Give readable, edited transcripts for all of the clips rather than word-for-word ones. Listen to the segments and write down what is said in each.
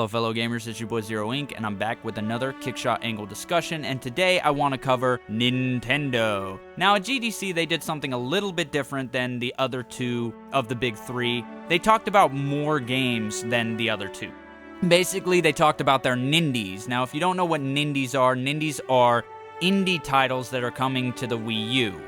Hello fellow gamers, it's your boy Zero Inc, and I'm back with another Kickshot Angle discussion, and today I want to cover Nintendo. Now at GDC they did something a little bit different than the other two of the big three. They talked about more games than the other two. Basically they talked about their Nindies. Now if you don't know what Nindies are indie titles that are coming to the Wii U.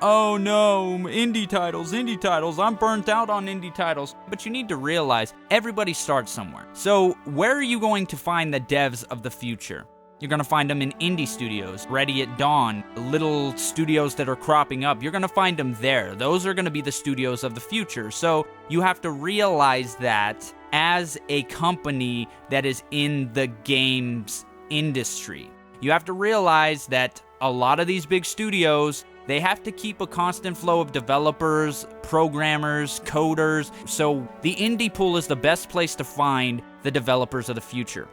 Oh no, indie titles, I'm burnt out on indie titles. But you need to realize, everybody starts somewhere. So, where are you going to find the devs of the future? You're going to find them in indie studios, Ready at Dawn, little studios that are cropping up. You're going to find them there. Those are going to be the studios of the future. So, you have to realize that as a company that is in the games industry. You have to realize that a lot of these big studios, they have to keep a constant flow of developers, programmers, coders, so the indie pool is the best place to find the developers of the future.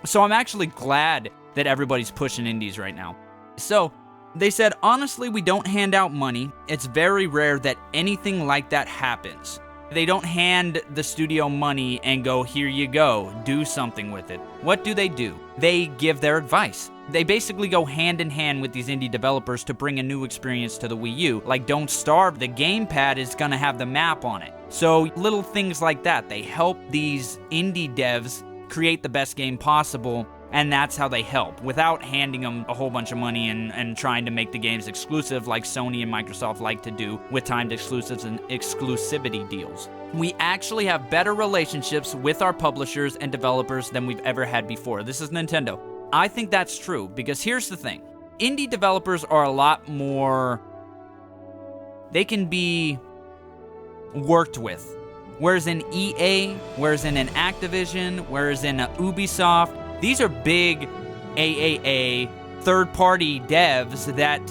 So I'm actually glad that everybody's pushing indies right now. So, they said, honestly, we don't hand out money. It's very rare that anything like that happens. They don't hand the studio money and go, here you go, do something with it. What do? They give their advice. They basically go hand in hand with these indie developers to bring a new experience to the Wii U. Like, don't starve, the gamepad is gonna have the map on it. So, little things like that. They help these indie devs create the best game possible, and that's how they help, without handing them a whole bunch of money and trying to make the games exclusive like Sony and Microsoft like to do with timed exclusives and exclusivity deals. We actually have better relationships with our publishers and developers than we've ever had before. This is Nintendo. I think that's true, because here's the thing. Indie developers are a lot more... they can be worked with. Whereas in EA, whereas in an Activision, whereas in a Ubisoft, these are big AAA third-party devs that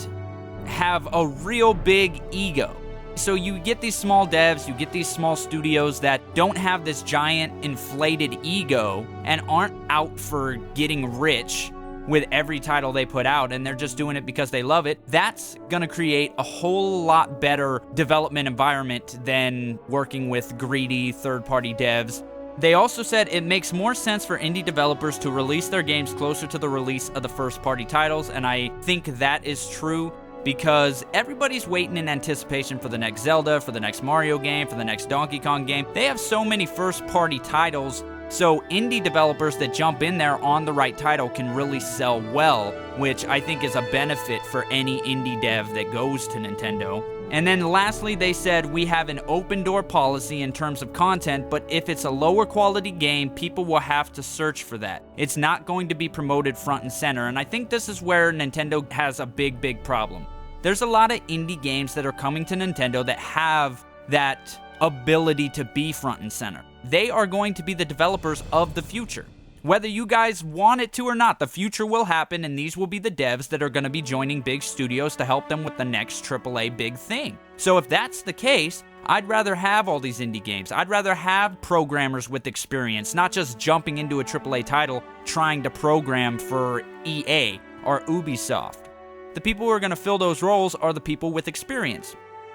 have a real big ego. So you get these small devs, you get these small studios that don't have this giant inflated ego and aren't out for getting rich with every title they put out, and they're just doing it because they love it. That's gonna create a whole lot better development environment than working with greedy third-party devs. They also said it makes more sense for indie developers to release their games closer to the release of the first-party titles, and I think that is true because everybody's waiting in anticipation for the next Zelda, for the next Mario game, for the next Donkey Kong game. They have so many first-party titles, so indie developers that jump in there on the right title can really sell well, which I think is a benefit for any indie dev that goes to Nintendo. And then lastly, they said, we have an open door policy in terms of content, but if it's a lower quality game, people will have to search for that. It's not going to be promoted front and center, and I think this is where Nintendo has a big problem. There's a lot of indie games that are coming to Nintendo that have that ability to be front and center. They are going to be the developers of the future. Whether you guys want it to or not, the future will happen, and these will be the devs that are going to be joining big studios to help them with the next AAA big thing. So if that's the case, I'd rather have all these indie games. I'd rather have programmers with experience, not just jumping into a AAA title trying to program for EA or Ubisoft. The people who are going to fill those roles are the people with experience.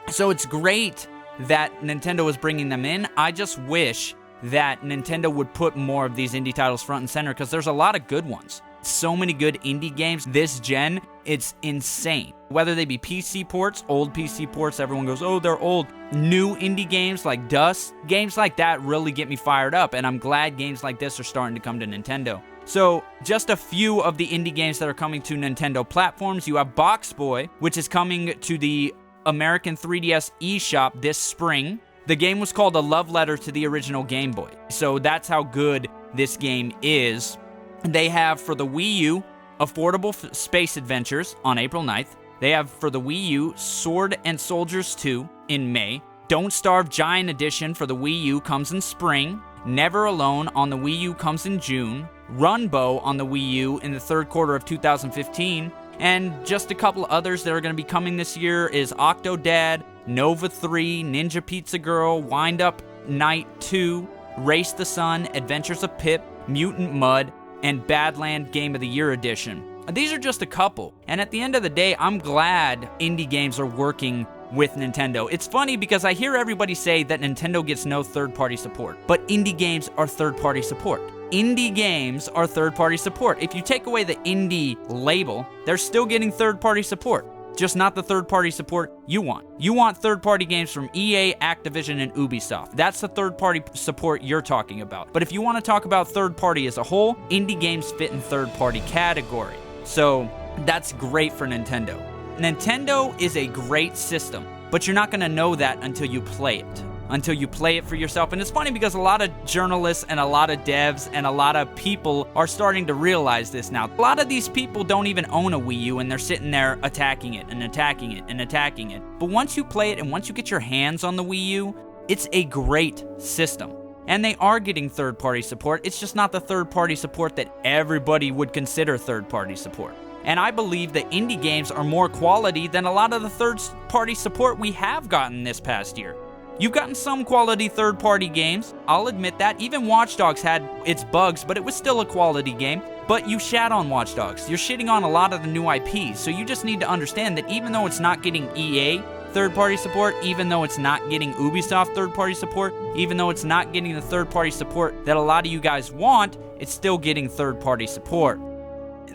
So it's great that Nintendo is bringing them in. I just wish that Nintendo would put more of these indie titles front and center, because there's a lot of good ones. So many good indie games this gen, it's insane. Whether they be PC ports, old PC ports, everyone goes, oh, they're old. New indie games like Dust, games like that really get me fired up, and I'm glad games like this are starting to come to Nintendo. So, just a few of the indie games that are coming to Nintendo platforms. You have Box Boy, which is coming to the American 3DS eShop this spring. The game was called A Love Letter to the original Game Boy. So that's how good this game is. They have for the Wii U, Affordable Space Adventures on April 9th. They have for the Wii U, Sword and Soldiers 2 in May. Don't Starve Giant Edition for the Wii U comes in spring. Never Alone on the Wii U comes in June. Runbow on the Wii U in the third quarter of 2015. And just a couple others that are going to be coming this year is Octodad, Nova 3, Ninja Pizza Girl, Wind Up Night 2, Race the Sun, Adventures of Pip, Mutant Mud, and Badland Game of the Year Edition. These are just a couple, and at the end of the day, I'm glad indie games are working with Nintendo. It's funny because I hear everybody say that Nintendo gets no third-party support, but indie games are third-party support. indie games are third-party support. If you take away the indie label, they're still getting third-party support. Just not the third-party support you want. You want third-party games from EA, Activision, and Ubisoft. That's the third-party support you're talking about. But if you want to talk about third-party as a whole, indie games fit in third-party category. So that's great for Nintendo. Nintendo is a great system, but you're not going to know that until you play it. Until you play it for yourself. And it's funny because a lot of journalists and a lot of devs and a lot of people are starting to realize this now. A lot of these people don't even own a Wii U and they're sitting there attacking it and attacking it and attacking it. But once you play it and once you get your hands on the Wii U, it's a great system. And they are getting third-party support. It's just not the third-party support that everybody would consider third-party support. And I believe that indie games are more quality than a lot of the third-party support we have gotten this past year. You've gotten some quality third-party games, I'll admit that. Even Watch Dogs had its bugs, but it was still a quality game. But you shat on Watch Dogs. You're shitting on a lot of the new IPs, so you just need to understand that even though it's not getting EA third-party support, even though it's not getting Ubisoft third-party support, even though it's not getting the third-party support that a lot of you guys want, it's still getting third-party support.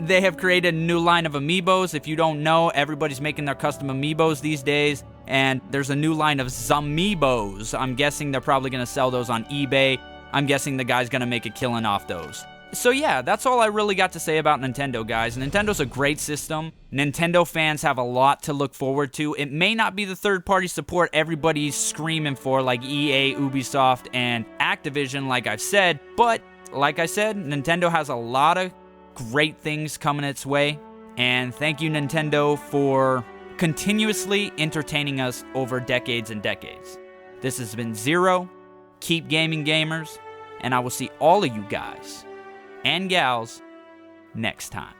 They have created a new line of amiibos. If you don't know, everybody's making their custom amiibos these days. And there's a new line of Zamiibos. I'm guessing they're probably going to sell those on eBay. I'm guessing the guy's going to make a killing off those. So yeah, that's all I really got to say about Nintendo, guys. Nintendo's a great system. Nintendo fans have a lot to look forward to. It may not be the third-party support everybody's screaming for, like EA, Ubisoft, and Activision, like I've said. But, like I said, Nintendo has a lot of great things coming its way. And thank you, Nintendo, for continuously entertaining us over decades and decades. This has been Zero. Keep gaming, gamers, and I will see all of you guys and gals next time.